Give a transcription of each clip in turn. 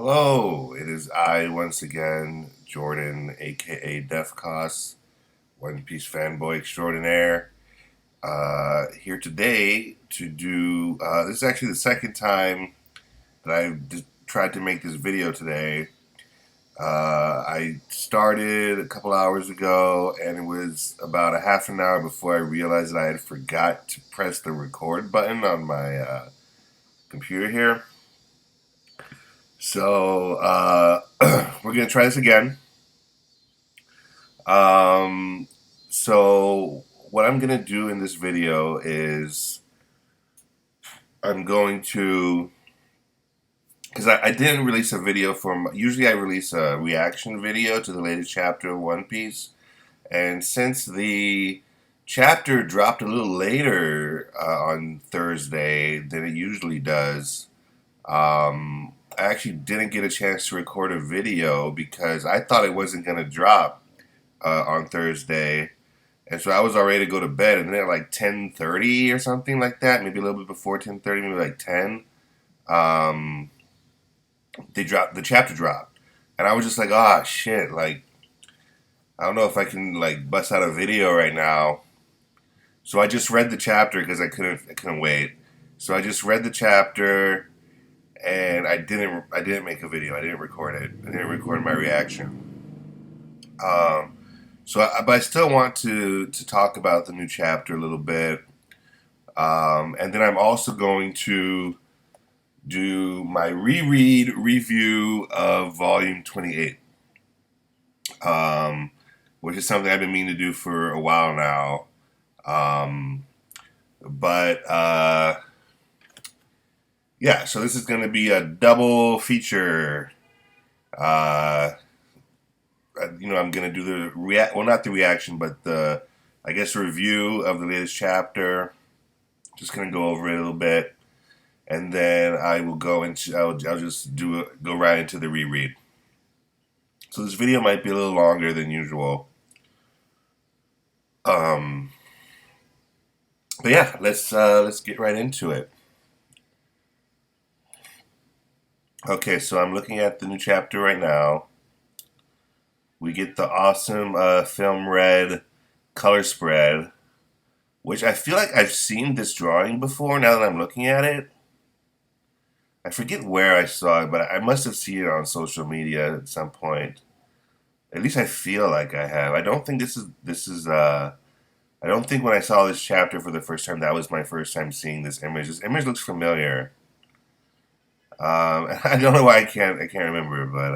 Hello, it is I once again, Jordan, aka Defcos, One Piece fanboy extraordinaire, here today to do. This is actually the second time that I've tried to make this video today. I started a couple hours ago, and it was about a half an hour before I realized that I had forgot to press the record button on my computer here. So we're gonna try this again. Um, so what I'm gonna do in this video is I'm going to because I didn't release a video from. Usually I release a reaction video to the latest chapter of One Piece, and since the chapter dropped a little later on Thursday than it usually does, I actually didn't get a chance to record a video because I thought it wasn't gonna drop on Thursday. And so I was all ready to go to bed, and then at like 10:30 or something like that, maybe a little bit before 10:30, maybe like 10, um, the chapter dropped, and I was just like, ah, shit, like I don't know if I can like bust out a video right now. So I just read the chapter because I couldn't wait. So I just read the chapter, and I didn't make a video. I didn't record it. I didn't record my reaction. Um, but I still want to talk about the new chapter a little bit. And then I'm also going to do my reread review of Volume 28, um, which is something I've been meaning to do for a while now. Um, but yeah, so this is going to be a double feature. Uh, I'm going to do the well, not the reaction, but the, I guess, review of the latest chapter. Just going to go over it a little bit, and then I will go into. I'll just go right into the reread. So this video might be a little longer than usual. Um, but yeah, let's get right into it. Okay, so I'm looking at the new chapter right now. We get the awesome film red color spread, which I feel like I've seen this drawing before. Now that I'm looking at it, I forget where I saw it, but I must have seen it on social media at some point. At least I feel like I have. I don't think this is. I don't think when I saw this chapter for the first time, that was my first time seeing this image. This image looks familiar. I don't know why I can't remember, but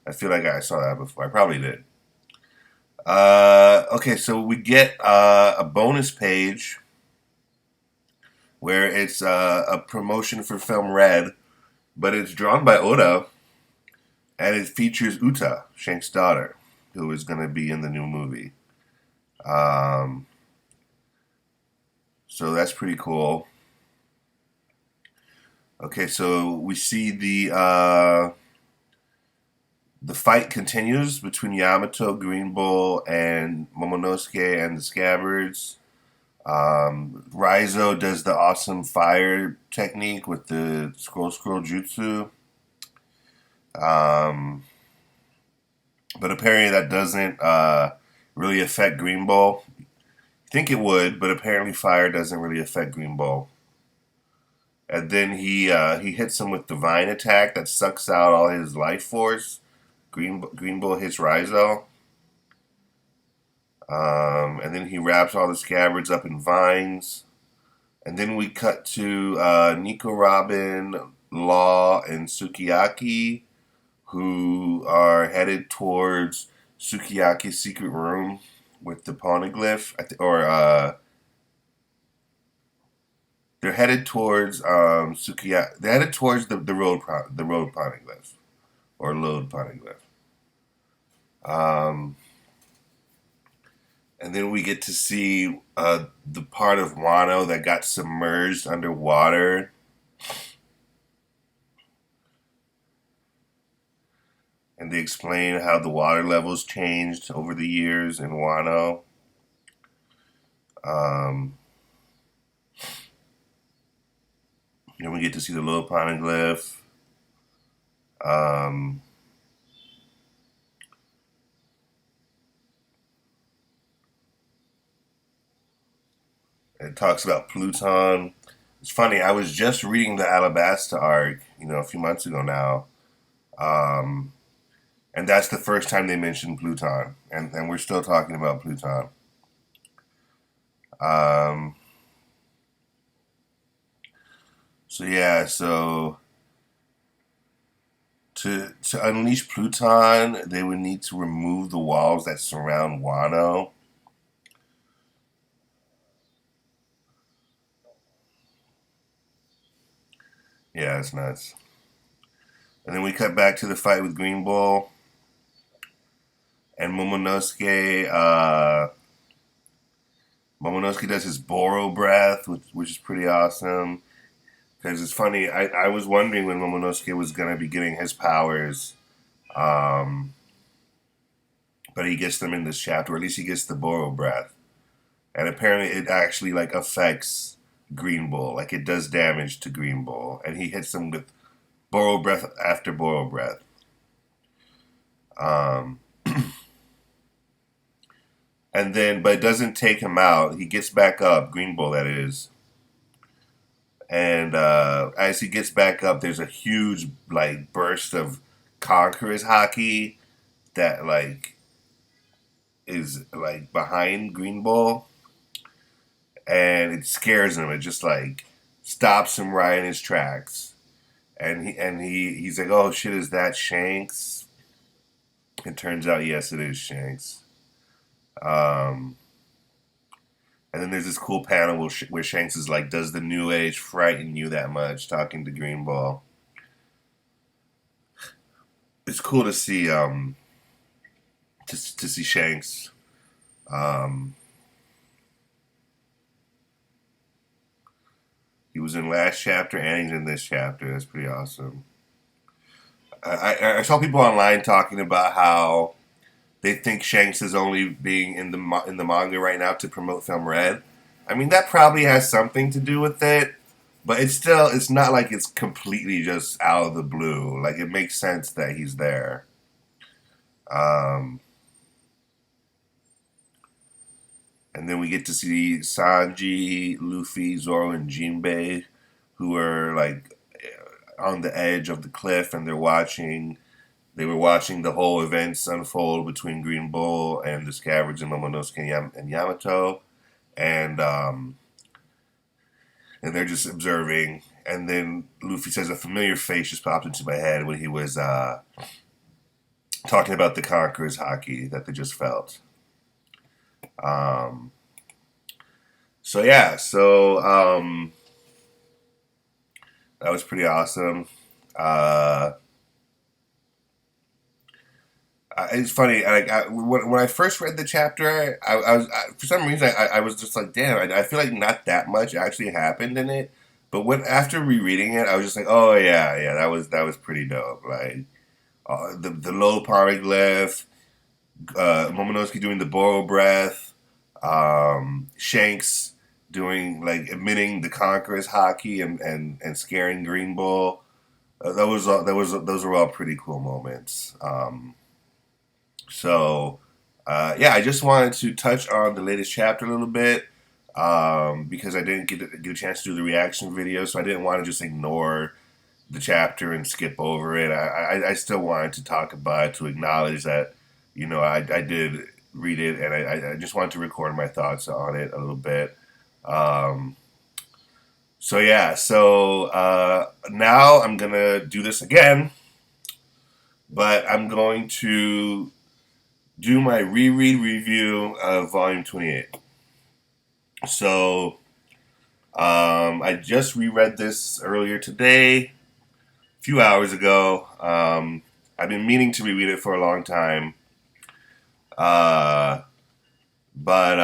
I feel like I saw that before. I probably did. Okay, so we get a bonus page where it's a promotion for Film Red, but it's drawn by Oda, and it features Uta, Shank's daughter, who is going to be in the new movie. Um, so that's pretty cool. Okay, so we see the fight continues between Yamato, Green Bull, and Momonosuke and the Scabbards. Raizo does the awesome fire technique with the scroll jutsu. Um, but apparently that doesn't really affect Green Bull. I think it would, but apparently fire doesn't really affect Green Bull. And then he hits him with Divine Attack that sucks out all his life force. Green Bull hits Raizo. And then he wraps all the scabbards up in vines. And then we cut to Nico Robin, Law, and Sukiyaki, who are headed towards Sukiyaki's secret room with the poneglyph. They're headed towards Sukiyaki. They're headed towards the road poneglyph or load poneglyph. Um, And then we get to see the part of Wano that got submerged underwater. And they explain how the water levels changed over the years in Wano. Um, then we get to see the little poneglyph. Um, it talks about Pluton. It's funny. I was just reading the Alabasta arc, a few months ago now, um, and that's the first time they mentioned Pluton, and we're still talking about Pluton. Um, so yeah, so to unleash Pluton, they would need to remove the walls that surround Wano. Yeah, it's nuts. And then we cut back to the fight with Green Bull and Momonosuke. Momonosuke does his Boro breath, which is pretty awesome. Because it's funny, I was wondering when Momonosuke was going to be getting his powers, um, but he gets them in this chapter, or at least he gets the Boro breath. And apparently it actually like affects Green Bull, like it does damage to Green Bull, and he hits him with Boro breath after Boro breath. Um, and then, but it doesn't take him out. He gets back up, Green Bull that is, and as he gets back up, there's a huge like burst of Conqueror's hockey that like is like behind Green Bull, and it scares him. It just like stops him right in his tracks, and he's like, "Oh shit, is that Shanks?" It turns out, yes, it is Shanks. Um, and then there's this cool panel where Shanks is like, "Does the New Age frighten you that much?" Talking to Green Ball. It's cool to see to see Shanks. Um, he was in last chapter and he's in this chapter. That's pretty awesome. I saw people online talking about how they think Shanks is only being in the manga right now to promote Film Red. I mean, that probably has something to do with it, but it's not like it's completely just out of the blue. Like it makes sense that he's there. Um, and then we get to see Sanji, Luffy, Zoro, and Jinbei, who are like on the edge of the cliff, and They were watching the whole events unfold between Green Bull and the Scabbards and Momonosuke and Yamato, and um, and they're just observing. And then Luffy says a familiar face just popped into my head when he was talking about the Conqueror's hockey that they just felt. Um, so yeah, that was pretty awesome. Uh, it's funny. When I first read the chapter, for some reason I was just like, damn. I feel like not that much actually happened in it. But when after rereading it, I was just like, oh yeah, yeah, that was pretty dope. Like the low poneglyph, Momonosuke doing the Boro breath, Shanks doing like emitting the Conqueror's hockey and scaring Green Bull. Those were all pretty cool moments. Yeah, I just wanted to touch on the latest chapter a little bit because I didn't get a chance to do the reaction video, so I didn't want to just ignore the chapter and skip over it. I still wanted to talk about it to acknowledge that, I did read it, and I just wanted to record my thoughts on it a little bit. Um, now I'm gonna do this again, but I'm going to do my reread review of Volume 28. So, I just reread this earlier today, a few hours ago. I've been meaning to reread it for a long time, uh, but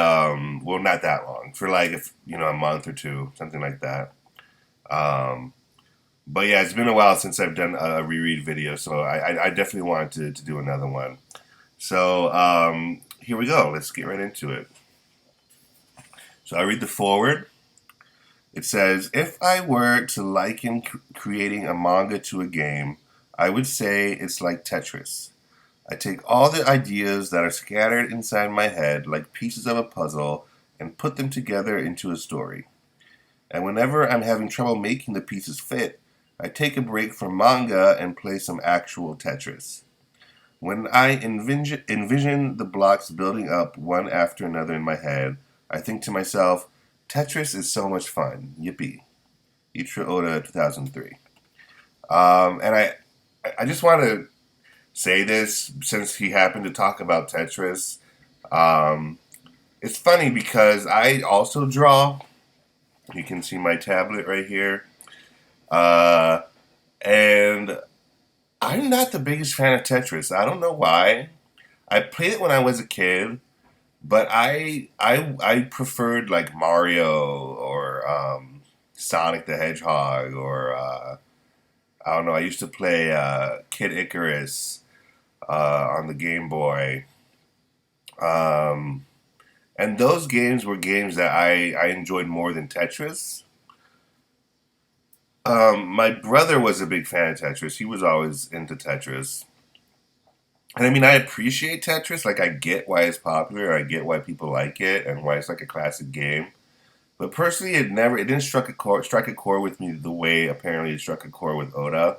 well, not that long. For like a month or two, something like that. Um, but yeah, it's been a while since I've done a reread video, so I definitely wanted to do another one. So here we go. Let's get right into it. So I read the foreword. It says, if I were to liken creating a manga to a game, I would say it's like Tetris. I take all the ideas that are scattered inside my head like pieces of a puzzle and put them together into a story. And whenever I'm having trouble making the pieces fit, I take a break from manga and play some actual Tetris. When I envision the blocks building up one after another in my head, I think to myself, Tetris is so much fun. Yippee. Ichiro Oda, 2003. And I just want to say this since he happened to talk about Tetris. Um, it's funny because I also draw. You can see my tablet right here. Uh, and I'm not the biggest fan of Tetris. I don't know why. I played it when I was a kid, but I preferred like Mario or Sonic the Hedgehog or I don't know. I used to play Kid Icarus on the Game Boy, um, and those games were games that I enjoyed more than Tetris. My brother was a big fan of Tetris. He was always into Tetris. And I mean, I appreciate Tetris. Like, I get why it's popular. I get why people like it and why it's like a classic game. But personally, it didn't strike a chord with me the way apparently it struck a chord with Oda.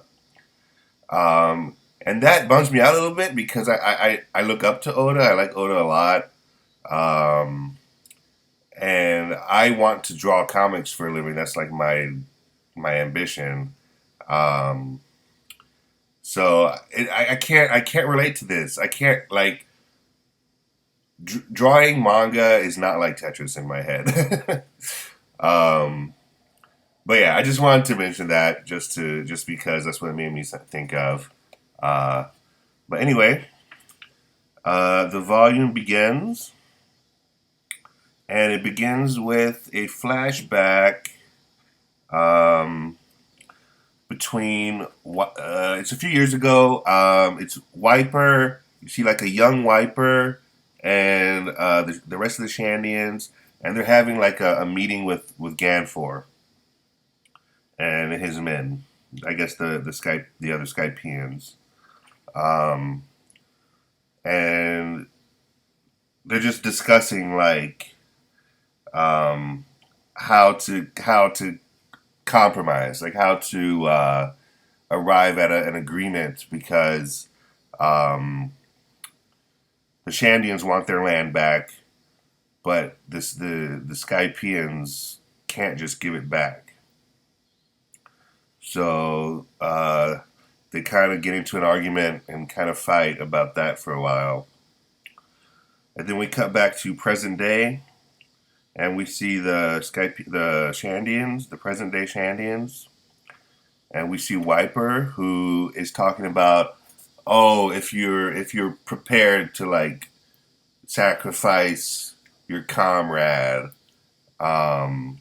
And that bums me out a little bit because I look up to Oda. I like Oda a lot. Um, and I want to draw comics for a living. That's like my ambition. Um, I can't relate to this. I can't like drawing manga is not like Tetris in my head. um, but yeah, I just wanted to mention that just because that's what it made me think of. Uh, but anyway, the volume begins, and it begins with a flashback um, between it's a few years ago. It's Wiper. You see like a young Wiper and the rest of the Shandians, and they're having like a meeting with Ganfor and his men. I guess the other Skypians, um, and they're just discussing like um, how to compromise, like how to arrive at an agreement because um, the Shandians want their land back, but the Skypians can't just give it back. So they kind of get into an argument and kind of fight about that for a while. And then we cut back to present day, and we see the Shandians, the present day Shandians, and we see Wiper who is talking about, oh, if you're prepared to like sacrifice your comrade, um,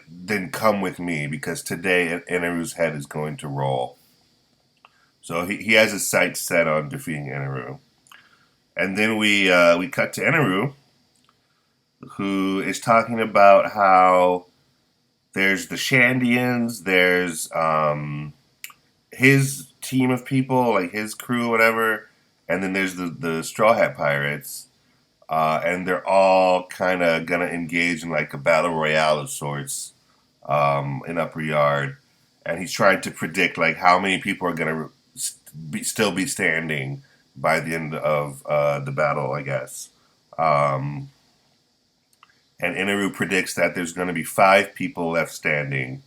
then come with me because today Inaru's head is going to roll. So he has his sights set on defeating Inaru. And then we cut to Inaru, who is talking about how there's the Shandians, there's his team of people, like his crew, whatever, and then there's the Straw Hat Pirates, and they're all kind of gonna engage in like a battle royale of sorts in Upper Yard, and he's trying to predict like how many people are gonna still be standing by the end of the battle, I guess. Um, and Inaru predicts that there's going to be 5 people left standing.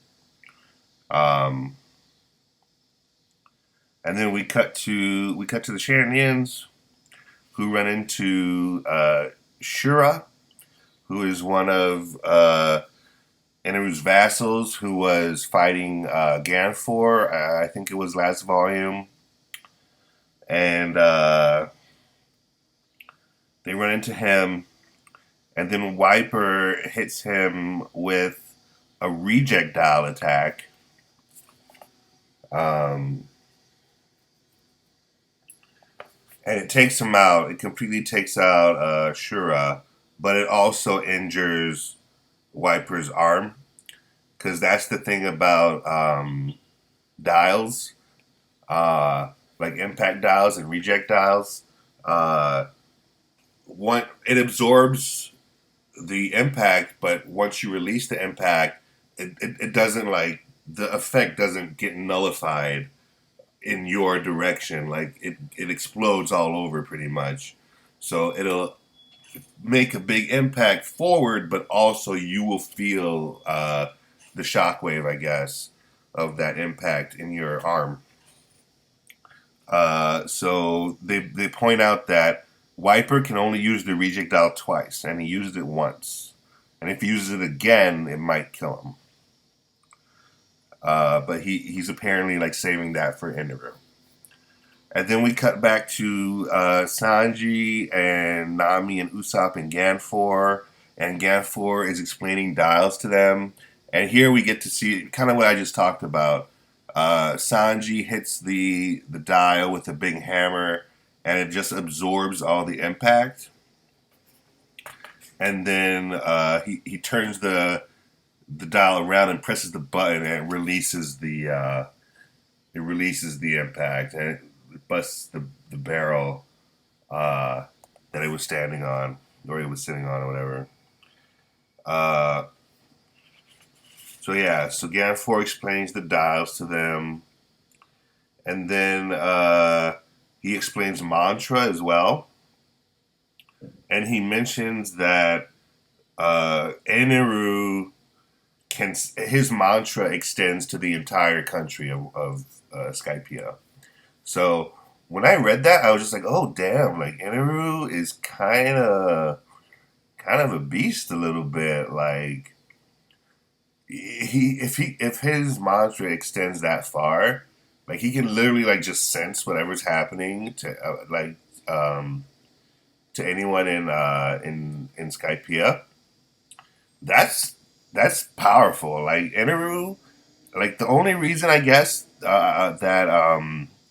Um, and then we cut to the Shandians, who run into Shura, who is one of Inaru's vassals, who was fighting Ganfor. I think it was last volume, and they run into him, and then Wiper hits him with a rejectile attack. Um, and it takes him out. It completely takes out Shura, but it also injures Wiper's arm. Because that's the thing about dials, uh, like impact dials and reject dials. Uh, one it absorbs the impact, but once you release the impact, it doesn't like the effect doesn't get nullified in your direction. Like it explodes all over pretty much. So it'll make a big impact forward, but also you will feel the shockwave, I guess, of that impact in your arm. So they point out that Wiper can only use the reject dial twice, and he used it once. And if he uses it again, it might kill him. But he's apparently like saving that for Enderu. And then we cut back to Sanji and Nami and Usopp and Ganfor. And Ganfor is explaining dials to them. And here we get to see kind of what I just talked about. Sanji hits the dial with a big hammer, and it just absorbs all the impact. And then he turns the dial around and presses the button, and it releases the impact, and it busts the barrel that it was standing on, or it was sitting on, or whatever. Uh, so yeah, so Ganfor explains the dials to them, and then he explains mantra as well, and he mentions that Eneru can his mantra extends to the entire country of Skypiea. So when I read that, I was just like, "Oh damn!" Like Eneru is kind of a beast a little bit. Like if his mantra extends that far, like he can literally like just sense whatever's happening to um, to anyone in Skypiea. That's that's powerful. Like Eneru, like the only reason I guess that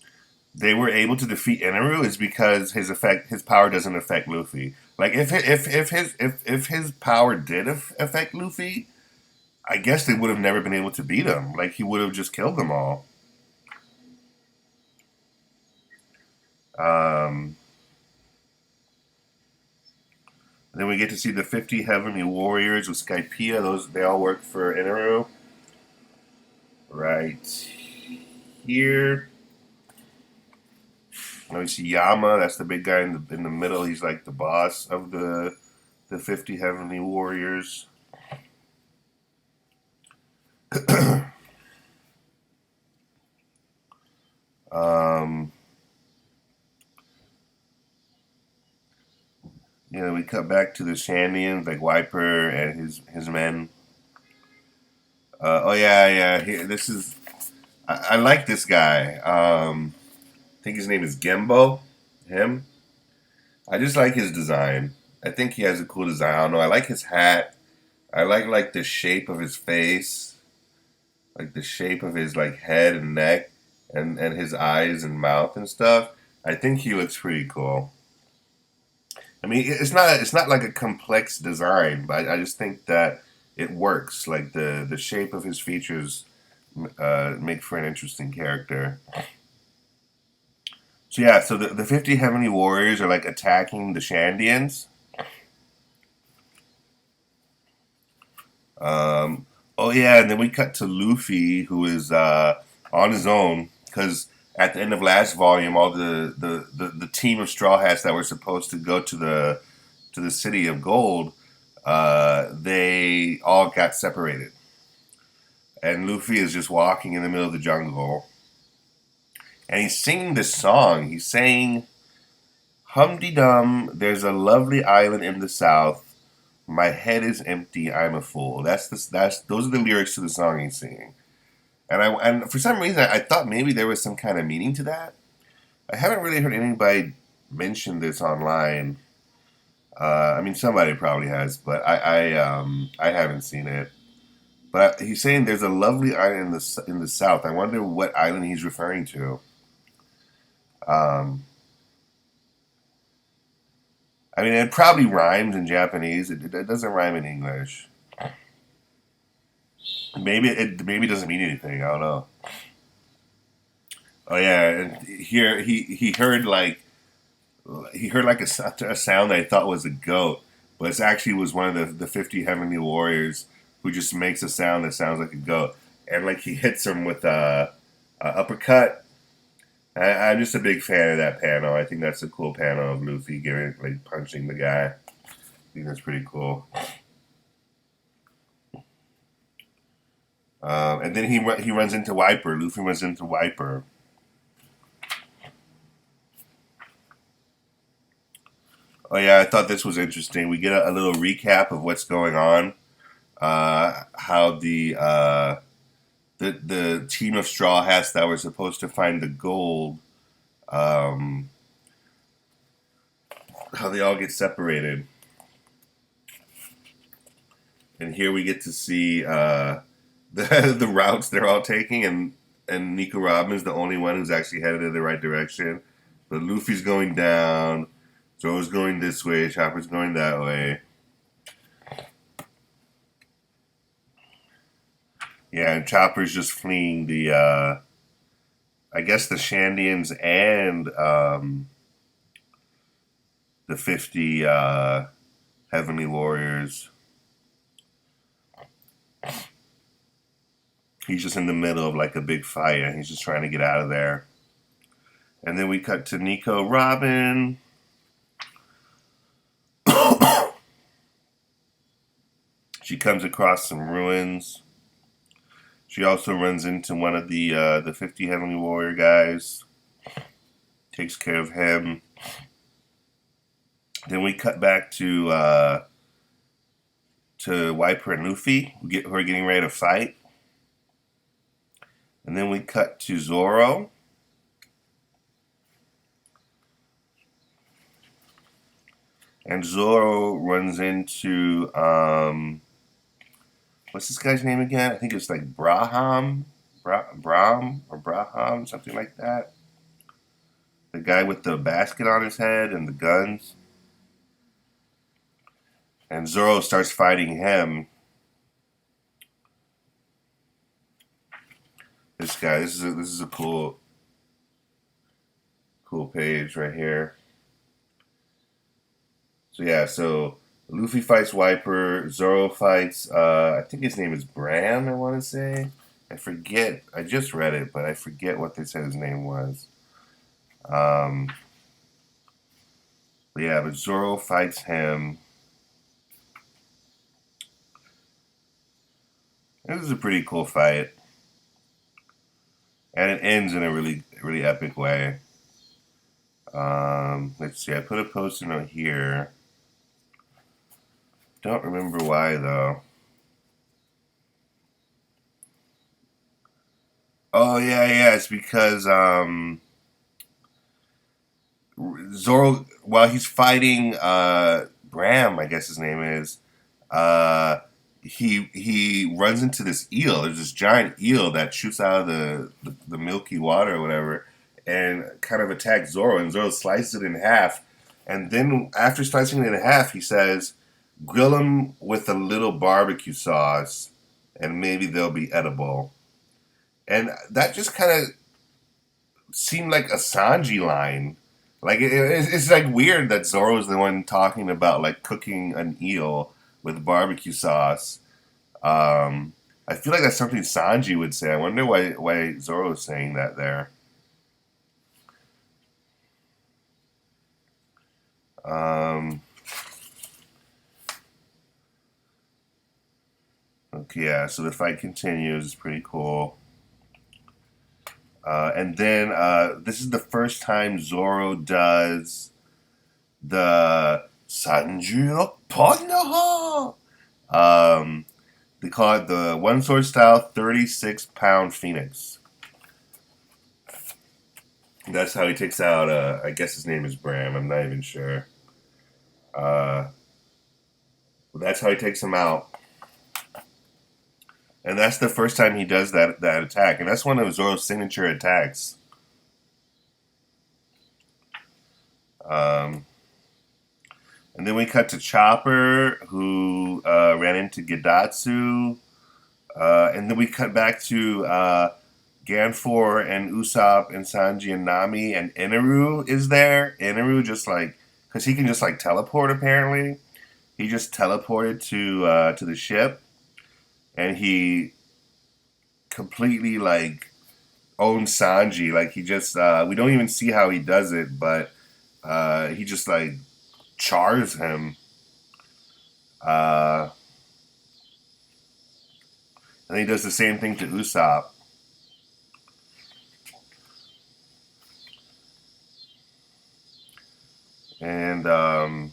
they were able to defeat Eneru is because his power doesn't affect Luffy. Like if his power did affect Luffy, I guess they would have never been able to beat him. Like he would have just killed them all. Um, then we get to see the 50 Heavenly Warriors with Skypiea. Those they all work for Eneru. Right here. Now we see Yama. That's the big guy in the middle. He's like the boss of the 50 Heavenly Warriors. um, we cut back to the Shandians, like Wiper and his men. Oh yeah. Here, this is. I like this guy. I think his name is Gembo. Him. I just like his design. I think he has a cool design. I don't know. I like his hat. I like the shape of his face, like the shape of his like head and neck, and his eyes and mouth and stuff. I think he looks pretty cool. I mean, it's not like a complex design, but I just think that it works. Like the shape of his features make for an interesting character. So yeah, so the 50 Heavenly Warriors are like attacking the Shandians. Um, oh yeah, and then we cut to Luffy, who is on his own because at the end of last volume, all the team of Straw Hats that were supposed to go to the city of Gold, they all got separated, and Luffy is just walking in the middle of the jungle, and he's singing this song. He's saying, "Humdy dum, there's a lovely island in the south. My head is empty. I'm a fool." That's those are the lyrics to the song he's singing. And for some reason I thought maybe there was some kind of meaning to that. I haven't really heard anybody mention this online. I mean, somebody probably has, but I haven't seen it. But he's saying there's a lovely island in the south. I wonder what island he's referring to. Um, I mean, it probably rhymes in Japanese. It doesn't rhyme in English. Maybe it doesn't mean anything. I don't know. Oh yeah, and here he heard like a sound that I thought was a goat, but it actually was one of the 50 Heavenly Warriors who just makes a sound that sounds like a goat, and like he hits him with a uppercut. I'm just a big fan of that panel. I think that's a cool panel of Luffy giving like punching the guy. I think that's pretty cool. And then he runs into Wiper. Luffy runs into Wiper. Oh yeah, I thought this was interesting. We get a little recap of what's going on. How the team of Straw Hats that were supposed to find the gold, um, how they all get separated. And here we get to see the routes they're all taking, and Nico Robin's the only one who's actually headed in the right direction. But Luffy's going down, Zoro's going this way, Chopper's going that way. Yeah, and Chopper's just fleeing the, I guess the Shandians and the 50 Heavenly Warriors. He's just in the middle of like a big fight, and he's just trying to get out of there. And then we cut to Nico Robin. She comes across some ruins. She also runs into one of the 50 Heavenly Warrior guys. Takes care of him. Then we cut back to Wiper and Luffy, who are getting ready to fight. And then we cut to Zoro. And Zoro runs into, what's this guy's name again? I think it's like Braham, Brahm, or Braham, something like that. The guy with the basket on his head and the guns. And Zoro starts fighting him. This guy, this is a cool page right here. So yeah, so Luffy fights Wiper, Zoro fights, I think his name is Bram, I want to say. I forget, I just read it, but I forget what they said his name was. But yeah, but Zoro fights him. This is a pretty cool fight. And it ends in a really epic way. Let's see, I put a post-it note here. Don't remember why though. Oh yeah, it's because Zoro, while he's fighting Bram, I guess his name is, uh, he runs into this eel. There's this giant eel that shoots out of the milky water or whatever, and kind of attacks Zoro. And Zoro slices it in half, and then after slicing it in half, he says, "Grill them with a little barbecue sauce, and maybe they'll be edible." And that just kind of seemed like a Sanji line. Like it's like weird that Zoro's the one talking about like cooking an eel with barbecue sauce. I feel like that's something Sanji would say. I wonder why Zoro's saying that there. Um, okay, yeah. So the fight continues. It's pretty cool. And then this is the first time Zoro does the Sanju Ponoho. They call it the One Sword Style 36-pound Phoenix. That's how he takes out, I guess his name is Bram. I'm not even sure. That's how he takes him out. And that's the first time he does that attack. And that's one of Zoro's signature attacks. And then we cut to Chopper, who ran into Gidatsu. And then we cut back to Ganfor and Usopp and Sanji and Nami and Inaru is there. Inaru just like, because he can just like teleport apparently. He just teleported to the ship, and he completely like owns Sanji. Like he just we don't even see how he does it, but he just like chars him. Uh, and he does the same thing to Usopp. And oh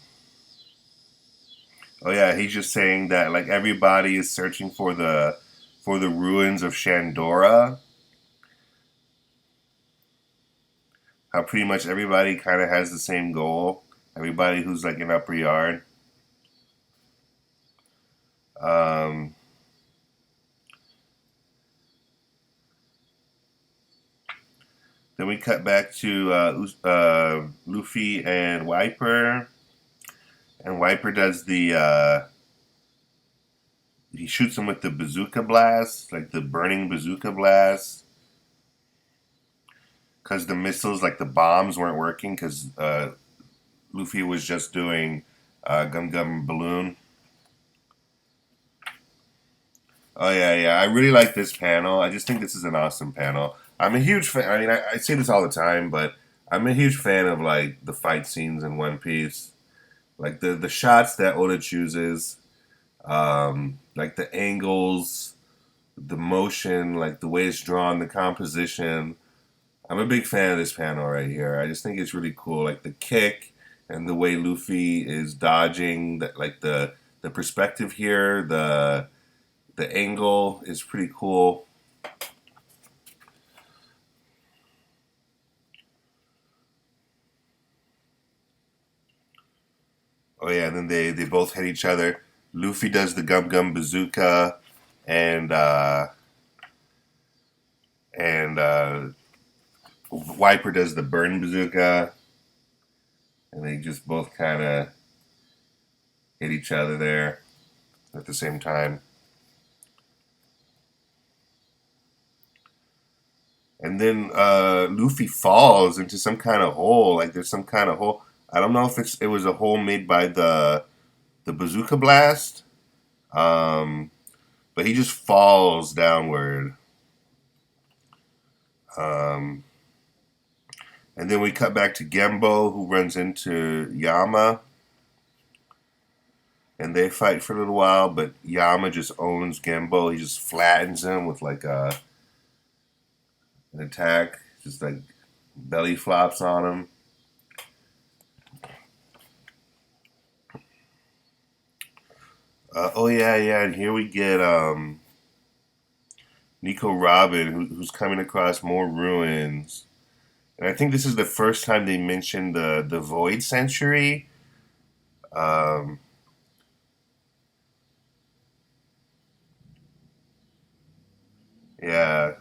yeah, he's just saying that like everybody is searching for the ruins of Shandora. How pretty much everybody kind of has the same goal. Everybody who's like in Upper Yard. Um, then we cut back to Luffy and Wiper, and Wiper does the he shoots him with the bazooka blast, like the burning bazooka blast, because the missiles, like the bombs, weren't working because Luffy was just doing Gum Gum Balloon. Oh yeah, yeah. I really like this panel. I just think this is an awesome panel. I'm a huge fan. I mean, I say this all the time, but I'm a huge fan of like the fight scenes in One Piece, like the shots that Oda chooses, like the angles, the motion, like the way it's drawn, the composition. I'm a big fan of this panel right here. I just think it's really cool, like the kick and the way Luffy is dodging, that like the perspective here, the angle is pretty cool. Oh yeah, and then they both hit each other. Luffy does the Gum Gum Bazooka, and and Wiper does the Burn Bazooka, and they just both kind of hit each other there at the same time. And then Luffy falls into some kind of hole. Like there's some kind of hole. I don't know if it was a hole made by the bazooka blast, um, but he just falls downward. Um, and then we cut back to Gembo, who runs into Yama, and they fight for a little while. But Yama just owns Gembo. He just flattens him with like an attack, just like belly flops on him. Oh yeah, yeah, and here we get Nico Robin, who's coming across more ruins. And I think this is the first time they mentioned the Void Century. Um, yeah,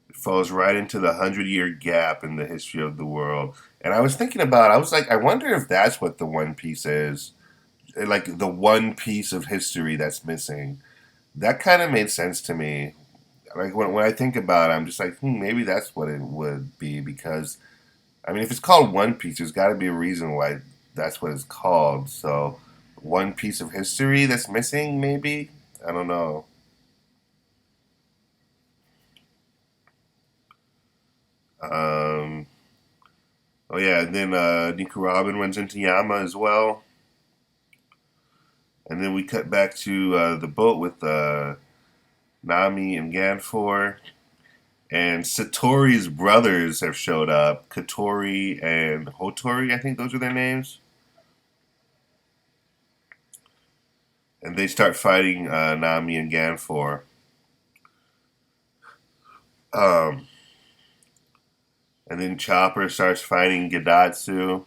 it falls right into the 100-year gap in the history of the world. And I was thinking about, I was like, I wonder if that's what the One Piece is, like the one piece of history that's missing. That kind of made sense to me. Like when I think about it, I'm just like, maybe that's what it would be because I mean, if it's called One Piece, there's got to be a reason why that's what it's called. So, one piece of history that's missing, maybe? I don't know. Um, oh, yeah, and then Nico Robin runs into Yama as well. And then we cut back to the boat with Nami and Ganfor. And Satori's brothers have showed up. Katori and Hotori, I think those are their names. And they start fighting Nami and Ganfor. Um, And then Chopper starts fighting Gadatsu.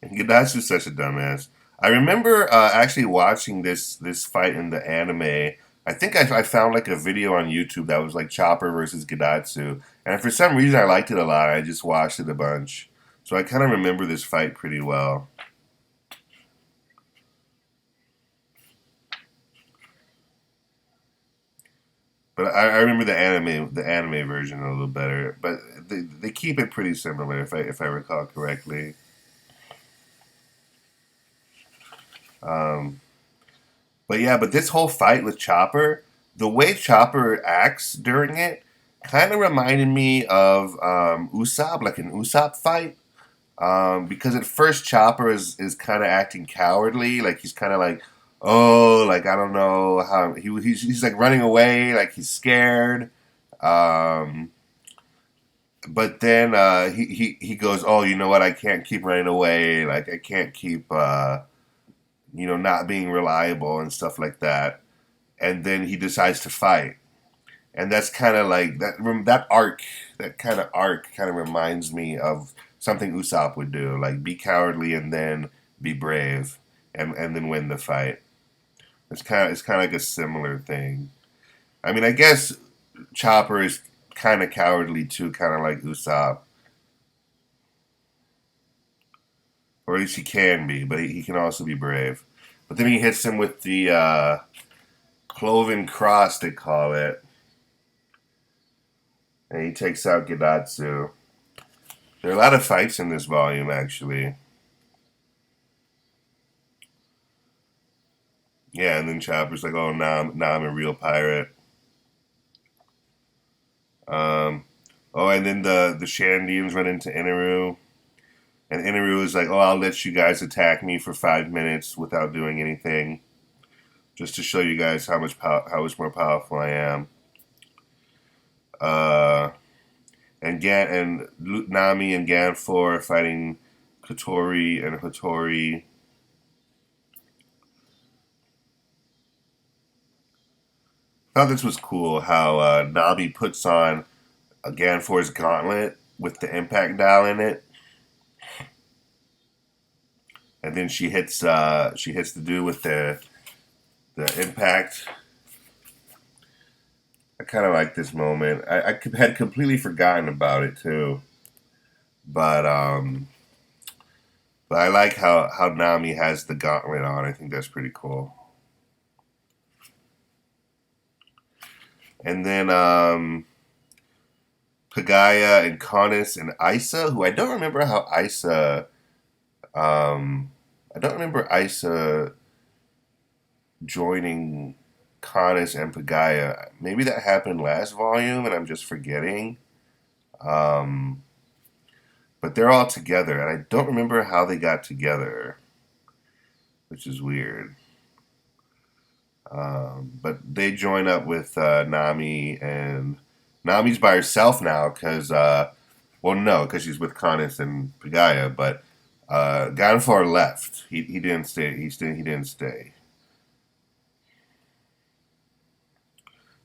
And Gadatsu's such a dumbass. I remember actually watching this fight in the anime. I think I found like a video on YouTube that was like Chopper versus Gadatsu. And for some reason I liked it a lot. I just watched it a bunch. So I kind of remember this fight pretty well. But I remember the anime version a little better. But they keep it pretty similar, if I recall correctly. Um, but yeah, but this whole fight with Chopper, the way Chopper acts during it, kind of reminded me of Usopp, like an Usopp fight. Because at first Chopper is kind of acting cowardly, like he's kind of like, oh, like I don't know how he's like running away, like he's scared. Um, but then he goes, oh, you know what? I can't keep running away. Like I can't keep not being reliable and stuff like that. And then he decides to fight, and that's kind of like that arc. That kind of arc kind of reminds me of something Usopp would do, like be cowardly and then be brave, and then win the fight. It's kind of like a similar thing. I mean, I guess Chopper is kind of cowardly too, kind of like Usopp, or at least he can be, but he can also be brave. But then he hits him with the cloven cross, they call it, and he takes out Gedatsu. There are a lot of fights in this volume, actually. Yeah, and then Chopper's like, "Oh, now I'm a real pirate." Um, oh, and then the Shandians run into Inaru, and Inaru is like, "Oh, I'll let you guys attack me for 5 minutes without doing anything, just to show you guys how much more powerful I am." Uh, and Nami and Ganfor are fighting Kotori and Hotori. I thought this was cool how Nami puts on a Ganfor's gauntlet with the impact dial in it, and then she hits the dude with the impact. I kind of like this moment. I had completely forgotten about it too, but but I like how Nami has the gauntlet on. I think that's pretty cool. And then Pagaya and Kanis and Isa, who I don't remember Isa joining Kanis and Pagaya. Maybe that happened last volume and I'm just forgetting. Um, but they're all together, and I don't remember how they got together, which is weird. But they join up with Nami, and Nami's by herself now because, well, no, because she's with Kanis and Pagaya, but Ganfor left. He didn't stay. He didn't stay.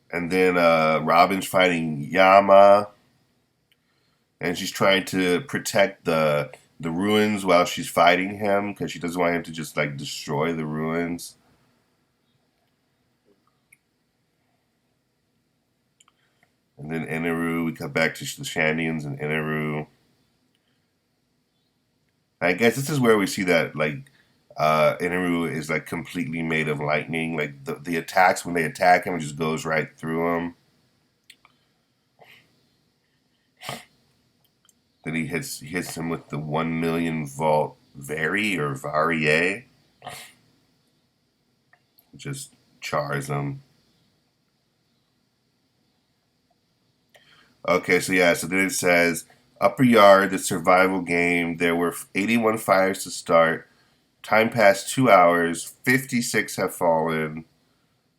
And then Robin's fighting Yama, and she's trying to protect the ruins while she's fighting him because she doesn't want him to just like destroy the ruins. And then Inaru, we come back to the Shandians and Inaru. I guess this is where we see that like Inaru is like completely made of lightning. Like the attacks when they attack him, it just goes right through him. Then he hits him with the 1,000,000 volt Varie, just chars him. Okay, so yeah, so then it says Upper Yard, the survival game. There were 81 fires to start. Time passed 2 hours. 56 have fallen.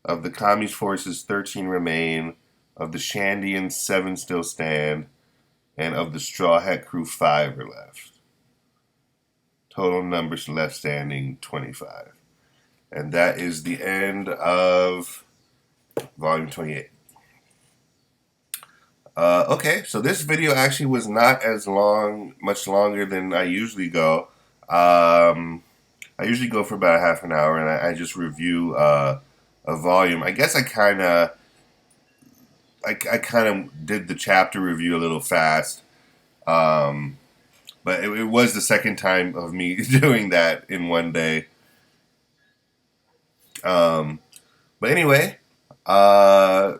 Of the commies' forces, 13 remain. Of the Shandians, 7 still stand. And of the Straw Hat crew, 5 are left. Total numbers left standing, 25. And that is the end of volume 28. Okay, so this video actually was not as long, much longer than I usually go. I usually go for about a half an hour, and I just review a volume. I guess I kind of did the chapter review a little fast, um, but it was the second time of me doing that in one day. Um, but anyway, uh,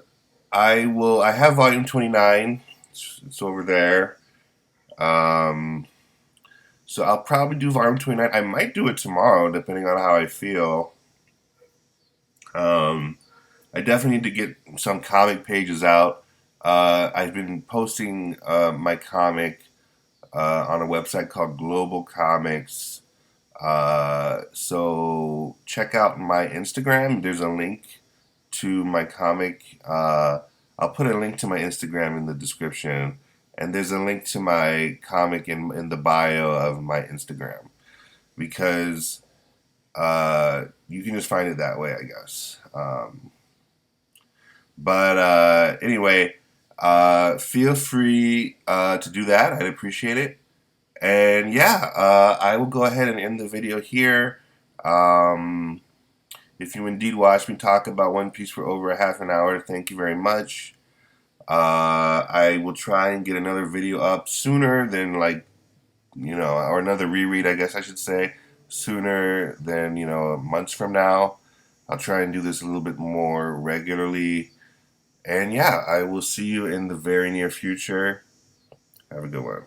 I have volume 29. It's over there. Um, so I'll probably do volume 29. I might do it tomorrow, depending on how I feel. Um, I definitely need to get some comic pages out. I've been posting my comic on a website called Global Comics. So check out my Instagram. There's a link to my comic. I'll put a link to my Instagram in the description, and there's a link to my comic in the bio of my Instagram because you can just find it that way, I guess. But anyway, feel free to do that. I'd appreciate it. And yeah, I will go ahead and end the video here. Um, if you indeed watched me talk about One Piece for over a half an hour, thank you very much. I will try and get another video up sooner than or another reread, I guess I should say, sooner than, months from now. I'll try and do this a little bit more regularly. And yeah, I will see you in the very near future. Have a good one.